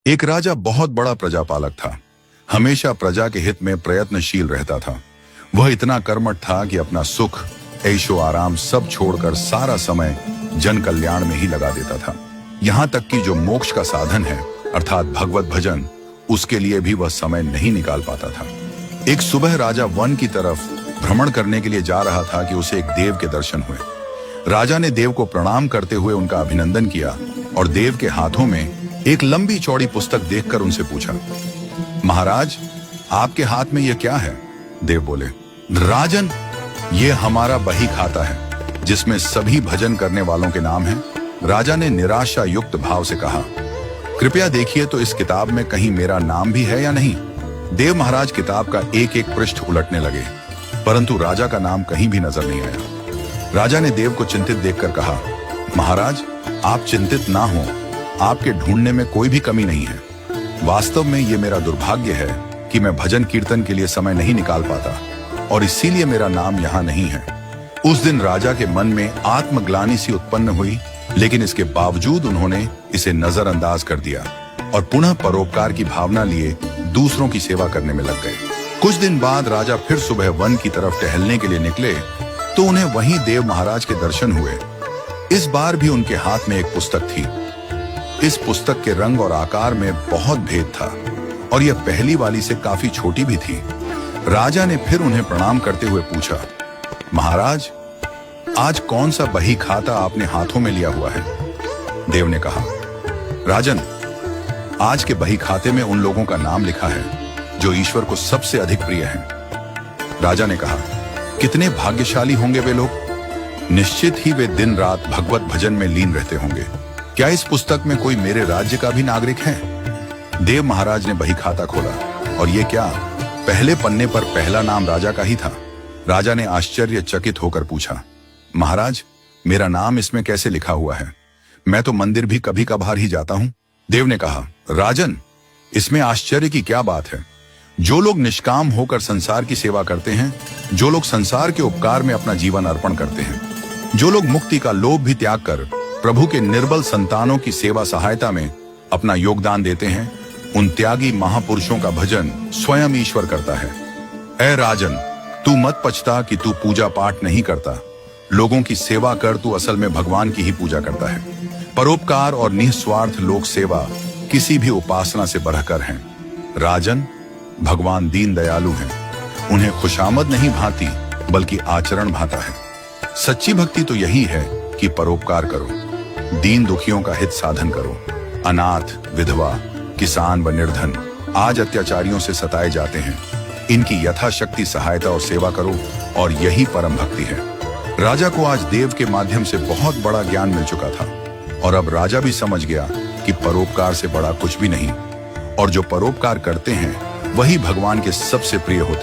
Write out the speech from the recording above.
एक राजा बहुत बड़ा प्रजापालक था। हमेशा प्रजा के हित में प्रयत्नशील रहता था। वह इतना कर्मठ था कि अपना सुख, ऐशो आराम सब छोड़कर सारा समय जन कल्याण में ही लगा देता था। यहाँ तक कि जो मोक्ष का साधन है अर्थात भगवत भजन, उसके लिए भी वह समय नहीं निकाल पाता था। एक सुबह राजा वन की तरफ भ्रमण करने के लिए जा रहा था कि उसे एक देव के दर्शन हुए। राजा ने देव को प्रणाम करते हुए उनका अभिनंदन किया और देव के हाथों में एक लंबी चौड़ी पुस्तक देखकर उनसे पूछा, महाराज, आपके हाथ में यह क्या है? देव बोले, राजन, ये हमारा बही खाता है जिसमें सभी भजन करने वालों के नाम हैं। राजा ने निराशा युक्त भाव से कहा, कृपया देखिए तो इस किताब में कहीं मेरा नाम भी है या नहीं। देव महाराज किताब का एक एक पृष्ठ उलटने लगे, परंतु राजा का नाम कहीं भी नजर नहीं आया। राजा ने देव को चिंतित देखकर कहा, महाराज, आप चिंतित ना हो, आपके ढूंढने में कोई भी कमी नहीं है। वास्तव में ये मेरा दुर्भाग्य है कि मैं भजन कीर्तन के लिए समय नहीं निकाल पाता और इसीलिए मेरा नाम यहाँ नहीं है। उस दिन राजा के मन में आत्मग्लानि सी उत्पन्न हुई, लेकिन इसके बावजूद उन्होंने इसे नजरअंदाज कर दिया और पुनः परोपकार की भावना लिए दूसरों की सेवा करने में लग गए। कुछ दिन बाद राजा फिर सुबह वन की तरफ टहलने के लिए निकले तो उन्हें वहीं देव महाराज के दर्शन हुए। इस बार भी उनके हाथ में एक पुस्तक थी। इस पुस्तक के रंग और आकार में बहुत भेद था और यह पहली वाली से काफी छोटी भी थी। राजा ने फिर उन्हें प्रणाम करते हुए पूछा, महाराज, आज कौन सा बही खाता आपने हाथों में लिया हुआ है? देव ने कहा, राजन, आज के बही खाते में उन लोगों का नाम लिखा है जो ईश्वर को सबसे अधिक प्रिय हैं। राजा ने कहा, कितने भाग्यशाली होंगे वे लोग। निश्चित ही वे दिन रात भगवत भजन में लीन रहते होंगे। क्या इस पुस्तक में कोई मेरे राज्य का भी नागरिक है? देव महाराज ने बही खाता खोला और ये क्या, पहले पन्ने पर पहला नाम राजा का ही था। राजा ने आश्चर्यचकित होकर पूछा, महाराज, मेरा नाम इसमें कैसे लिखा हुआ है? मैं तो मंदिर भी कभी कभार ही जाता हूं। देव ने कहा, राजन, इसमें आश्चर्य की क्या बात है? जो लोग निष्काम होकर संसार की सेवा करते हैं, जो लोग संसार के उपकार में अपना जीवन अर्पण करते हैं, जो लोग मुक्ति का लोभ भी त्याग कर प्रभु के निर्बल संतानों की सेवा सहायता में अपना योगदान देते हैं, उन त्यागी महापुरुषों का भजन स्वयं ईश्वर करता है। ऐ राजन, तू मत पछता कि तू पूजा पाठ नहीं करता। लोगों की सेवा कर, तू असल में भगवान की ही पूजा करता है। परोपकार और निस्वार्थ लोक सेवा किसी भी उपासना से बढ़कर है। राजन, भगवान दीन दयालु हैं। उन्हें खुशामद नहीं भाती बल्कि आचरण भाता है। सच्ची भक्ति तो यही है कि परोपकार करो, दीन दुखियों का हित साधन करो। अनाथ, विधवा, किसान व निर्धन आज अत्याचारियों से सताए जाते हैं। इनकी यथाशक्ति सहायता और सेवा करो और यही परम भक्ति है। राजा को आज देव के माध्यम से बहुत बड़ा ज्ञान मिल चुका था और अब राजा भी समझ गया कि परोपकार से बड़ा कुछ भी नहीं और जो परोपकार करते हैं वही भगवान के सबसे प्रिय होते हैं।